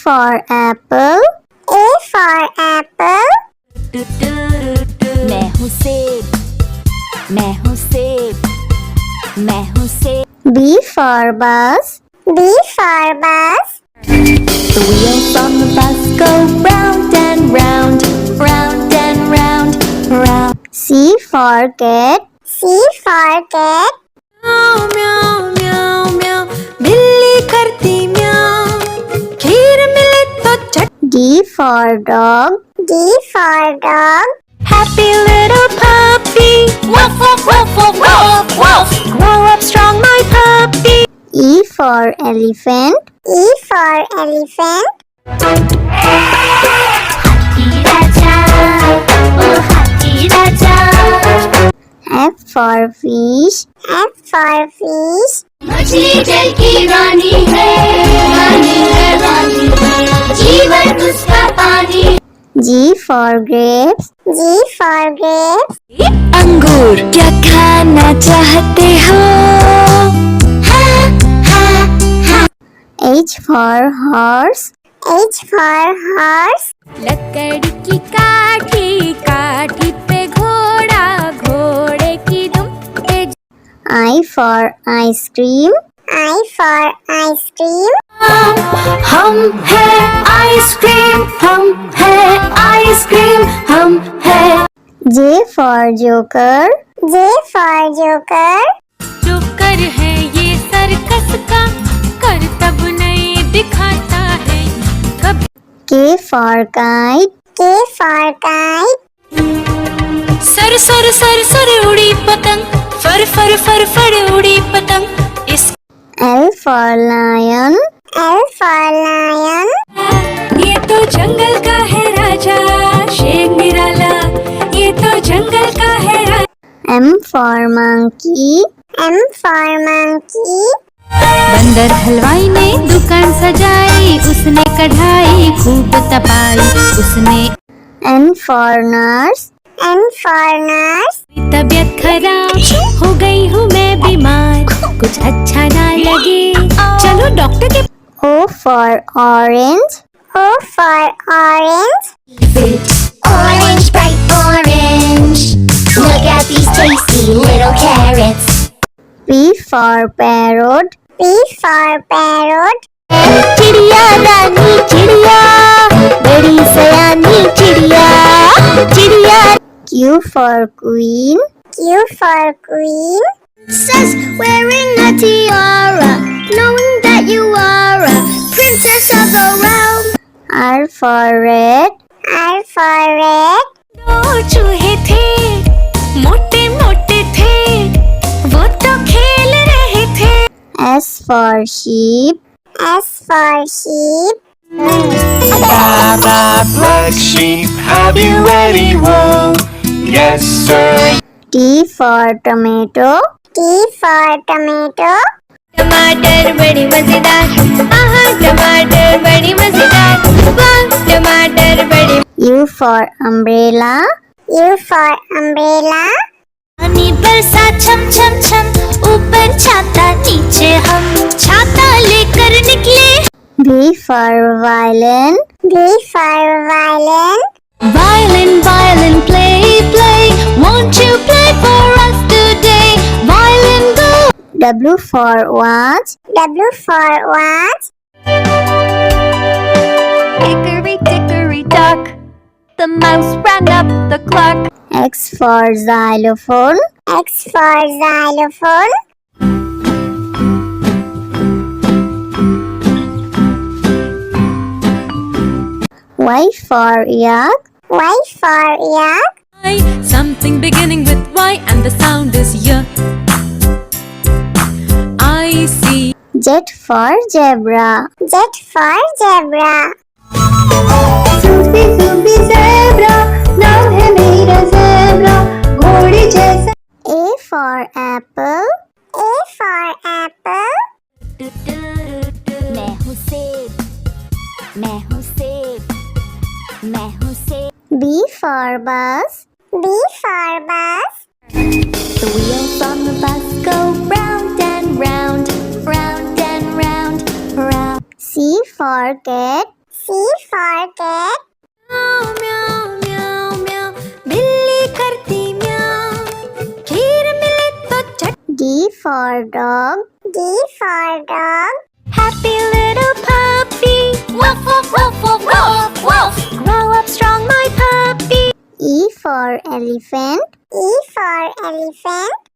for apple. A for apple. मैं हूँ सेब, मैं हूँ सेब, मैं हूँ सेब। B for bus. B for bus. The wheels on the bus go round and round, round and round, round. C for cat. C for cat. म्याऊ म्याऊ म्याऊ म्याऊ, बिल्ली करती म्याऊ, खीर मिले तो चट। D for dog. D for dog. Happy little puppy, woof woof woof woof woof woof. Grow up strong, my puppy. E for elephant. E for elephant. हाथी राजा, ओ हाथी राजा। F for fish. F for fish. मछली जल की रानी है, रानी है, रानी है, जीवन उसका पानी। G for grapes. G for grapes. अंगूर क्या खाना चाहते हो? हाँ हाँ हाँ। H for horse. H for horse. लकड़ी की काठी, काठी पे घोड़ा, घोड़े की दुम पे। I for ice cream. I for ice cream. हम है आइसक्रीम, हम है आइसक्रीम, हम है। J for joker. J for joker. Joker है ये सर्कस का, करतब नहीं दिखाता है कभी। K for kite. K for kite. Sir sir sir sir उड़ी पतंग, फर फर फर फर उड़ी पतंग। इस L for lion. L for lion. ये तो जंगल का है राजा, शेर निराला, ये तो जंगल का है राजा। M for monkey. M for monkey. बंदर हलवाई ने दुकान सजाई, उसने कढ़ाई खूब तपाई, उसने। N for nurse. N for nurse. तबीयत खराब हो गई हूँ मैं बीमार, कुछ अच्छा ना लगे, चलो डॉक्टर के। O for orange. O for orange. Orange, bright orange. Look at these tasty little carrots. P for parrot. P for parrot. चिड़िया रानी चिड़िया, बड़ी सयानी चिड़िया, चिड़िया। Q for queen. Q for queen. Princess wearing a tiara, knowing that you are a princess of the realm. R for red. R for red. दो चूहे थे, मोटे मोटे थे, वो तो खेल रहे थे। S for sheep. S for sheep. Baba, black sheep, have you any wool? Yes, sir. T for tomato. T for tomato. टमाटर बड़ी मजेदार, आहा टमाटर बड़ी मजेदार, वाह टमाटर बड़ी। U for umbrella. U for umbrella. पानी बरसा छम छम छम, ऊपर छाता नीचे हम, छाता लेकर निकले। V for violin. V for violin. Violin, violin, play, play, won't you play for us today? Violin, go. W for watch. W for watch. Hickory dickory dock, the mouse ran up the clock. X for xylophone. X for xylophone. Y for yak. Y for yak. Something beginning with Y and the sound is Y. I see. Z for zebra. Z for zebra. Sufi Sufi zebra, नाम है मेरा zebra, घोड़े जैसा। A for apple. A for apple. मैं हूँ सेब, मैं हूँ सेब, मैं हूँ सेब। B for bus. B for bus. The wheels on the bus go round and round, round and round, round. C for cat. C for cat. म्याऊ म्याऊ म्याऊ म्याऊ बिल्ली करती म्याऊ खीर मिले तो चट D for dog. D for dog. Happy little puppy woof woof woof woof woof woof grow up strong my puppy E for elephant. E for elephant.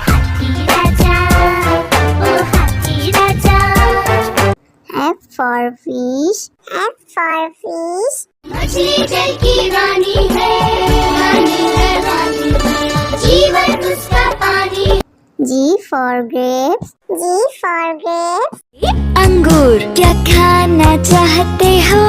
हाथी राजा ओ हाथी राजा F for fish. F for fish. मछली जल की रानी है रानी है रानी है जीवन उसका पानी G for grapes. G for grapes. अंगूर क्या खाना चाहते हो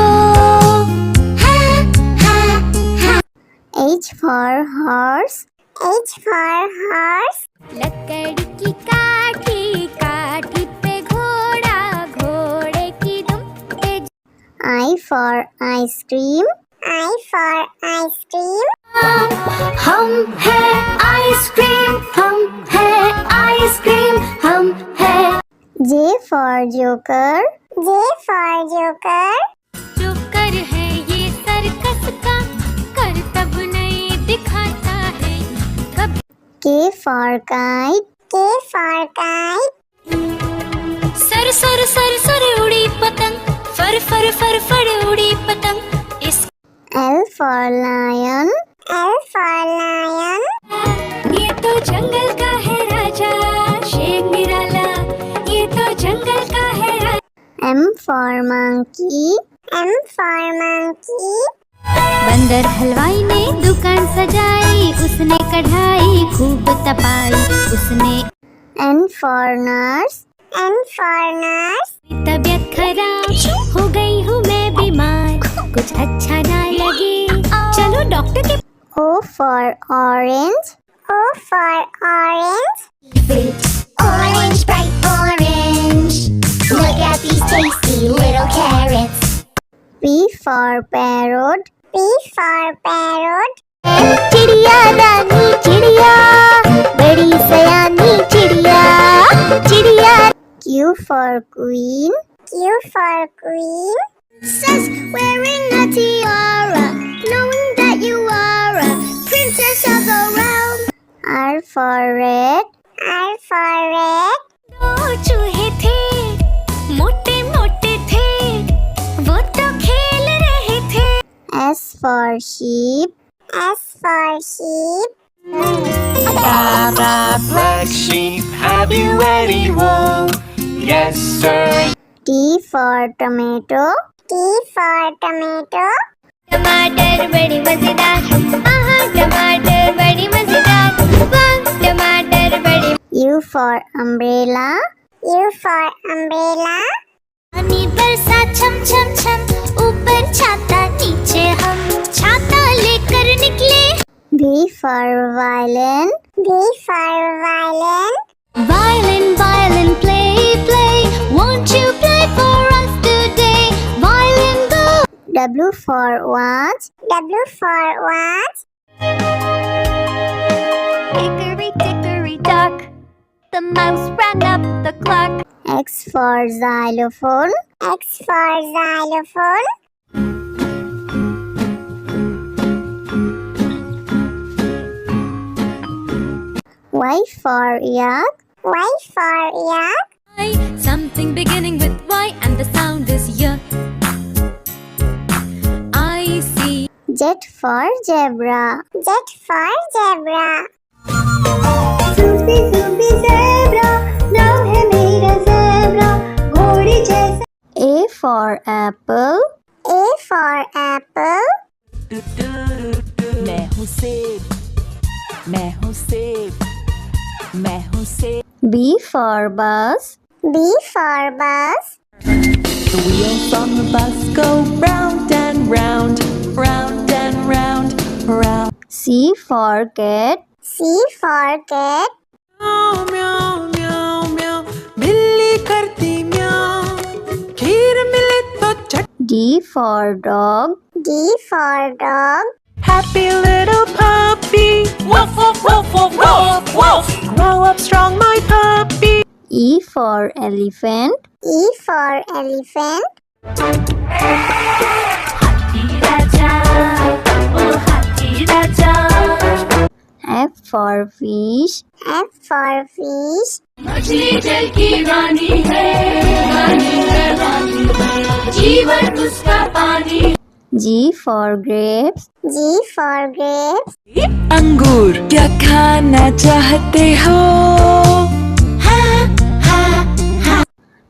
H for horse. H for horse. लकड़ी की काठी काठी पे घोड़ा घोड़े की दुम पे I for ice cream. I for ice cream. हम है आइसक्रीम हम है आइसक्रीम हम है J for joker. J for joker. जो कर है ये सर्कस का करतब नहीं दिखाता है कभी K for kite. K for kite. Sir sir sir sir उड़ी पतंग फर फर फर फर उड़ी पतंग इस L for lion. L for lion. ये तो जंगल का है राजा शेर निराला ये तो जंगल का है राजा M for monkey. M for monkey. बंदर हलवाई ने दुकान सजाई उसने कढ़ाई खूब तपाई उसने N for nurse. N for nurse. तबीयत खराब हो गई हूँ मैं बीमार कुछ अच्छा ना लगे चलो डॉक्टर के O for orange. O for orange. orange bright orange look at these tasty little carrots P for parrot. P for parrot. चिड़िया रानी चिड़िया बड़ी सयानी चिड़िया चिड़िया Q for queen. Q for queen. Princess wearing a tiara knowing that you are a princess of the realm R for red. R for red. दो चूहे थे मोटे मोटे थे वो तो खेल रहे थे S for sheep. S for sheep. Baa baa, black sheep, have you any wool? Yes, sir. T for tomato. T for tomato. टमाटर बड़ी मजेदार आहा टमाटर बड़ी मजेदार वाह टमाटर बड़ी U for umbrella. U for umbrella. पानी बरसा छम छम छम ऊपर छाता नीचे हम छाता लेकर निकले V for violin. V for violin. violin violin play play won't you play for us today violin go W for watch. W for watch. hickory dickory dock the mouse ran up the clock X for xylophone. X for xylophone. Y for yak. Y for yak. something beginning with Y and the sound is Y I see Z for zebra. Z for zebra. Susie Susie zebra, नाम है मेरा zebra, घोड़े जैसा. A for apple. A for apple. मैं हूँ सेब मैं हूँ सेब मैं हूँ सेब B for bus. B for bus. The wheels on the bus go round and round round and round round C for cat. C for cat. म्याऊ म्याऊ म्याऊ म्याऊ बिल्ली करती म्याऊ खीर मिले तो चट D for dog. D for dog. Happy little puppy woof woof woof woof woof woof grow up strong my puppy E for elephant. E for elephant. हाथी राजा ओ हाथी राजा F for fish. F for fish. मछली जल की रानी है रानी है रानी है जीवन उसका पानी G for grapes. G for grapes. अंगूर क्या खाना चाहते हो?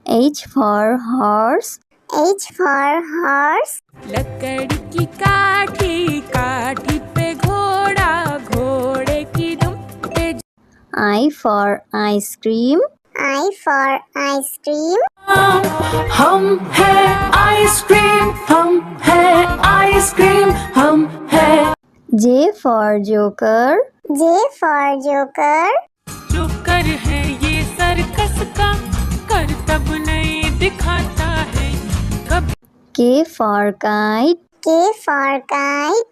H for horse. H for horse. लकड़ी की काठी काठी पे घोड़ा घोड़े की दुम पे I for ice cream. I for ice cream. हम है आइसक्रीम हम है आइसक्रीम हम है J for joker. J for joker. जो कर है ये सर्कस का करतब नहीं दिखाता है कब K for kite. K for kite.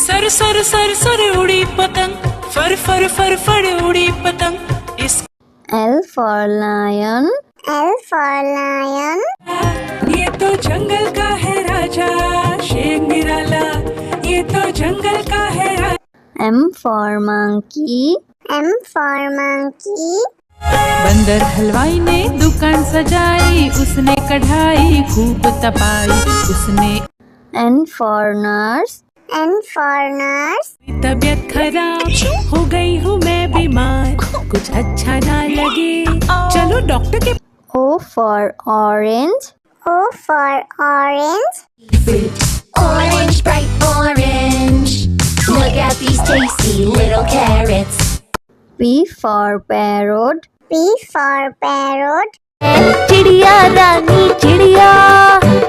Sir sir sir sir उड़ी पतंग फर फर फर फर उड़ी पतंग इस L for lion. L for lion. ये तो जंगल का है राजा शेर निराला ये तो जंगल का है राजा M for monkey. M for monkey. बंदर हलवाई ने दुकान सजाई उसने कढ़ाई खूब तपाई उसने N for nurse. N for nurse. तबीयत खराब हो गई हूँ मैं बीमार कुछ अच्छा ना लगे चलो डॉक्टर के O for orange. O for orange. Orange, bright orange. Look at these tasty little carrots. P for parrot. P for parrot. चिड़िया रानी चिड़िया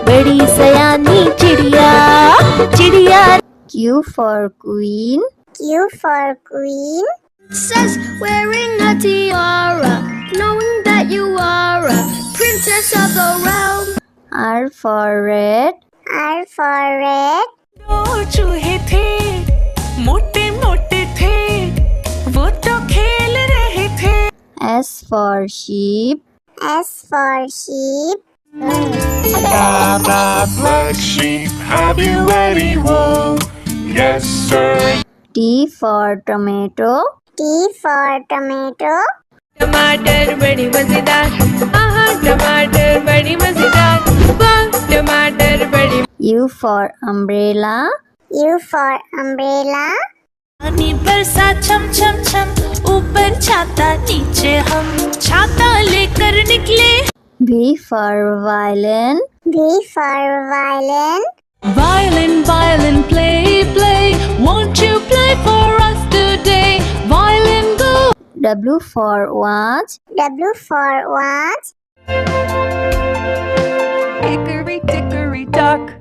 बड़ी सयानी चिड़िया चिड़िया Q for queen. Q for queen. Says wearing a tiara, knowing that you are a princess of the realm. R for red. R for red. दो चूहे थे मोटे मोटे थे वो तो खेल रहे थे S for sheep. S for sheep. Blah, blah, black sheep, have you any wool? Yes, sir. T for tomato. T for tomato. टमाटर बड़ी मजेदार आहा टमाटर बड़ी मजेदार वाह टमाटर बड़ी U for umbrella. U for umbrella. पानी बरसा छम छम छम ऊपर छाता नीचे हम छाता लेकर निकले V for violin. V for violin. Violin, violin, play, play. Won't you play for us today? Violin, go. W for watch. W for watch. Hickory dickory dock.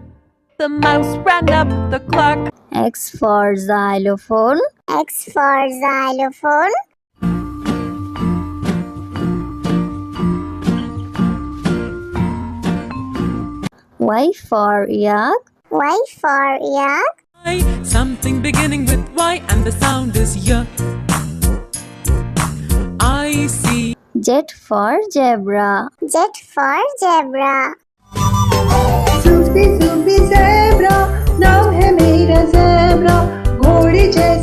The mouse ran up the clock. X for xylophone. X for xylophone. Y for yak. Y for yak. Something beginning with Y and the sound is Y. I see. Z for zebra. Z for zebra. Sufi Sufi zebra नाम है मेरा zebra घोड़ी जैसा